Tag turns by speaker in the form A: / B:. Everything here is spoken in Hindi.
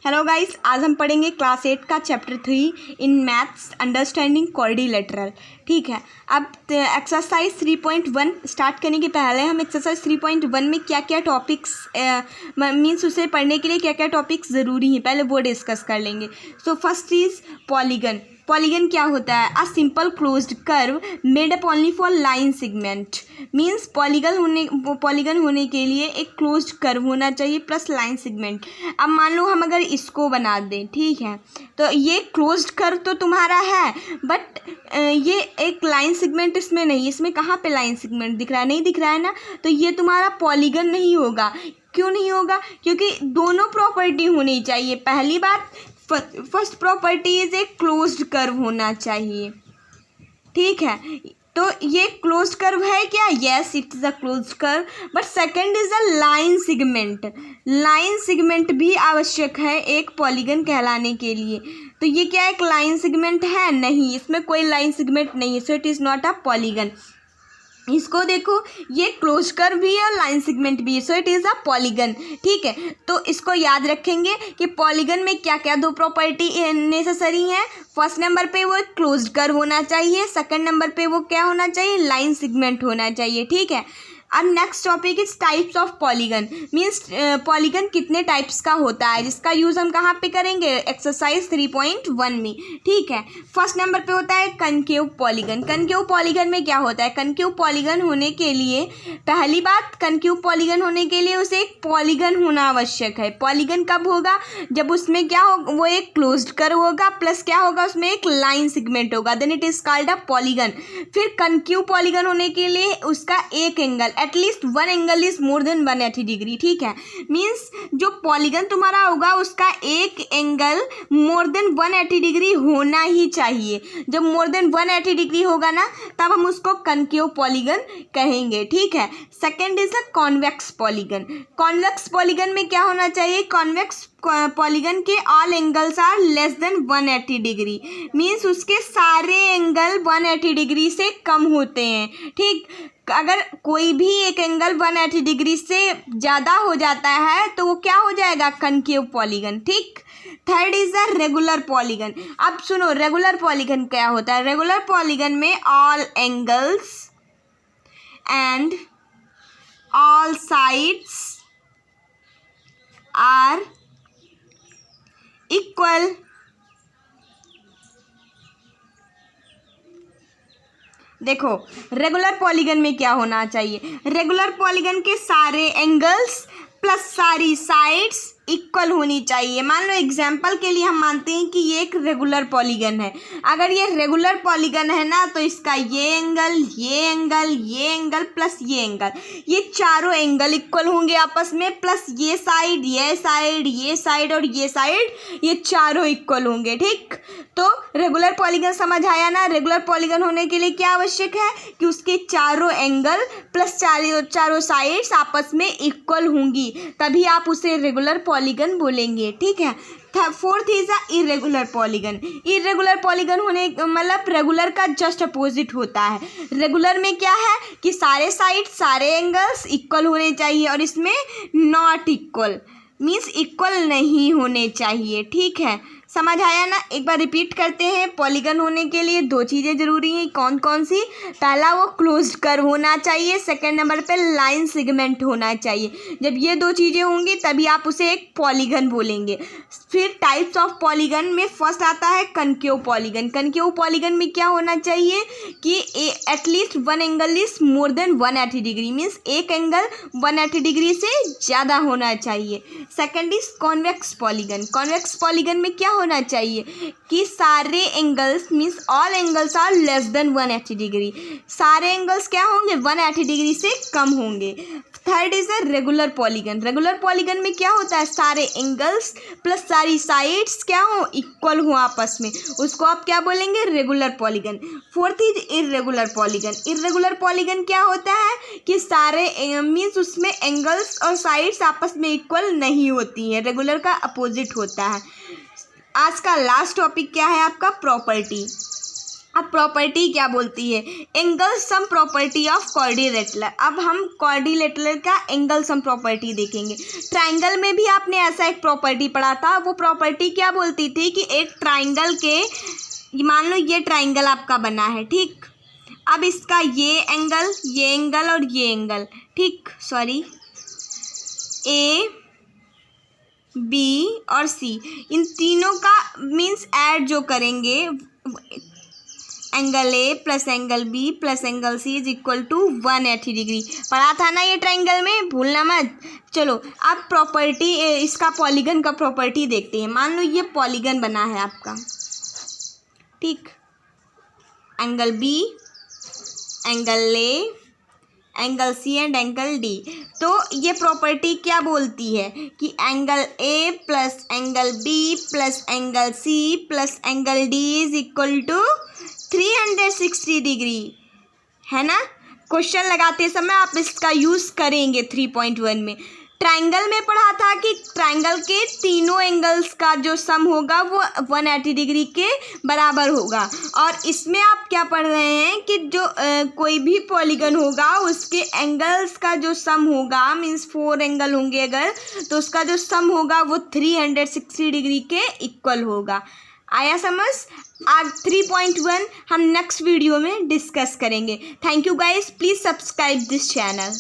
A: हेलो गाइस, आज हम पढ़ेंगे क्लास 8 का chapter 3 in maths understanding quadrilateral. ठीक है, अब एक्सरसाइज 3.1 स्टार्ट करने के पहले हम एक्सरसाइज 3.1 में क्या क्या टॉपिक्स मीन्स उसे पढ़ने के लिए क्या क्या टॉपिक्स ज़रूरी हैं पहले वो डिस्कस कर लेंगे। So first is polygon. Polygon क्या होता है? A simple closed curve made up only for line segment. Means polygon होने के लिए एक क्लोज्ड कर्व होना चाहिए प्लस लाइन सेगमेंट। अब मान लो हम अगर इसको बना दें, ठीक है, तो ये क्लोज्ड कर्व तो तुम्हारा है, बट ये एक लाइन सेगमेंट इसमें नहीं। इसमें कहाँ पे लाइन सेगमेंट दिख रहा है? नहीं दिख रहा है ना, तो ये तुम्हारा पॉलीगन नहीं होगा। क्यों नहीं होगा? क्योंकि दोनों प्रॉपर्टी होनी चाहिए। पहली बात, first property is a closed curve होना चाहिए। ठीक है, तो ये क्लोज्ड कर्व है क्या? Yes, it is a closed curve. But second is a line segment. Line segment भी आवश्यक है एक पॉलीगन कहलाने के लिए। तो ये क्या एक लाइन सेगमेंट है? नहीं, इसमें कोई लाइन सेगमेंट नहीं है, so it is not a polygon. इसको देखो, ये क्लोज कर्व भी है और लाइन सेगमेंट भी है, so it is a polygon. ठीक है, तो इसको याद रखेंगे कि पॉलीगन में क्या क्या दो प्रॉपर्टी नेसेसरी हैं। फर्स्ट नंबर पे वो एक क्लोज्ड कर्व होना चाहिए, सेकंड नंबर पे वो क्या होना चाहिए? लाइन सेगमेंट होना चाहिए। ठीक है, अब next topic is types of polygon. Means polygon कितने टाइप्स का होता है, जिसका यूज़ हम कहाँ पे करेंगे? एक्सरसाइज 3.1 में। ठीक है, फर्स्ट नंबर पे होता है कनकेव पॉलीगन। कनकेव पॉलीगन में क्या होता है? कनकेव पॉलीगन होने के लिए पहली बात, कनकेव पॉलीगन होने के लिए उसे एक पॉलीगन होना आवश्यक है। पॉलीगन कब होगा? जब उसमें क्या हो, वो एक क्लोज्ड कर्व होगा प्लस क्या होगा, उसमें एक लाइन सेगमेंट होगा, then it is called a polygon. फिर कनकेव पॉलीगन होने के लिए उसका एक angle, at least one angle is more than 180 degree. ठीक है, मीन्स जो पॉलीगन तुम्हारा होगा उसका एक एंगल मोर देन 180 डिग्री होना ही चाहिए। जब मोर देन 180 डिग्री होगा ना, तब हम उसको कनकेव पॉलीगन कहेंगे। ठीक है, second is a convex polygon. Convex polygon में क्या होना चाहिए? कॉन्वेक्स पॉलीगन के all angles are less than 180 degree. Means उसके सारे एंगल 180 डिग्री से कम होते हैं। ठीक, अगर कोई भी एक एंगल 180 डिग्री से ज़्यादा हो जाता है तो वो क्या हो जाएगा? Concave polygon. ठीक, third is the regular polygon. अब सुनो, रेगुलर पॉलीगन क्या होता है? रेगुलर पॉलीगन में all angles and all sides are equal. देखो, रेगुलर पॉलीगन में क्या होना चाहिए? रेगुलर पॉलीगन के सारे एंगल्स प्लस सारी साइड्स इक्वल होनी चाहिए। मान लो एग्जाम्पल के लिए हम मानते हैं कि ये एक रेगुलर पॉलीगन है। अगर ये रेगुलर पॉलीगन है ना, तो इसका ये एंगल, ये एंगल, ये एंगल प्लस ये एंगल, ये चारों एंगल इक्वल होंगे आपस में, प्लस ये साइड, ये साइड, ये साइड और ये साइड, ये चारों इक्वल होंगे। ठीक, तो रेगुलर पॉलीगन समझ आया ना? रेगुलर पॉलीगन होने के लिए क्या आवश्यक है? कि उसके चारों एंगल प्लस चारों साइड्स आपस में इक्वल होंगी, तभी आप उसे रेगुलर पॉलीगन बोलेंगे। ठीक है, fourth is a irregular polygon. Irregular polygon होने मतलब रेगुलर का जस्ट अपोजिट होता है। रेगुलर में क्या है कि सारे साइड सारे एंगल्स इक्वल होने चाहिए, और इसमें नॉट इक्वल मीन्स इक्वल नहीं होने चाहिए। ठीक है, समझ आया ना? एक बार रिपीट करते हैं। पॉलीगन होने के लिए दो चीज़ें ज़रूरी हैं। कौन कौन सी? पहला, वो क्लोज्ड कर्व होना चाहिए, सेकंड नंबर पे लाइन सेगमेंट होना चाहिए। जब ये दो चीज़ें होंगी तभी आप उसे एक पॉलीगन बोलेंगे। फिर टाइप्स ऑफ पॉलीगन में फर्स्ट आता है कनकेव पॉलीगन। कनकेव पॉलीगन में क्या होना चाहिए कि at least one angle is more than 180 degree. Means एक एंगल 180 डिग्री से ज़्यादा होना चाहिए। Second is convex polygon. Convex polygon में क्या होना चाहिए कि सारे angles means all angles are less than 180 degree. सारे एंगल्स क्या होंगे? 180 डिग्री से कम होंगे। Third is a regular polygon. Regular polygon में क्या होता है? सारे एंगल्स प्लस सारी साइड्स क्या हो? इक्वल हो आपस में, उसको आप क्या बोलेंगे? Regular polygon. Fourth is irregular polygon. Irregular polygon क्या होता है कि सारे मीन्स उसमें एंगल्स और साइड्स आपस में इक्वल नहीं होती हैं, रेगुलर का अपोजिट होता है। आज का लास्ट टॉपिक क्या है आपका? प्रॉपर्टी। अब प्रॉपर्टी क्या बोलती है, angle sum property of quadrilateral. अब हम क्वाड्रिलेटरल का एंगल सम प्रॉपर्टी देखेंगे। ट्राइंगल में भी आपने ऐसा एक प्रॉपर्टी पढ़ा था। वो प्रॉपर्टी क्या बोलती थी कि एक ट्राइंगल के, मान लो ये ट्राइंगल आपका बना है, ठीक। अब इसका ये एंगल और ये एंगल, ठीक, सॉरी, ए बी और सी, इन तीनों का मीन्स ऐड जो करेंगे, angle a plus angle b plus angle c is equal to 180 degree. पढ़ा था ना ये ट्राइंगल में, भूलना मत। चलो अब प्रॉपर्टी, इसका पॉलीगन का प्रॉपर्टी देखते हैं। मान लो ये पॉलीगन बना है आपका, ठीक, angle b, angle a, angle c and angle d. तो ये प्रॉपर्टी क्या बोलती है कि angle a plus angle b plus angle c plus angle d is equal to 360 degree, है ना। क्वेश्चन लगाते समय आप इसका यूज़ करेंगे 3.1 में। ट्राइंगल में पढ़ा था कि ट्राइंगल के तीनों एंगल्स का जो सम होगा वो 180 डिग्री के बराबर होगा। और इसमें आप क्या पढ़ रहे हैं कि जो कोई भी पॉलीगन होगा उसके एंगल्स का जो सम होगा, मीन्स 4 एंगल होंगे अगर, तो उसका जो सम होगा वो 360 डिग्री के इक्वल होगा। आया समझ। आज 3.1 हम नेक्स्ट वीडियो में डिस्कस करेंगे। Thank you guys, please subscribe this channel.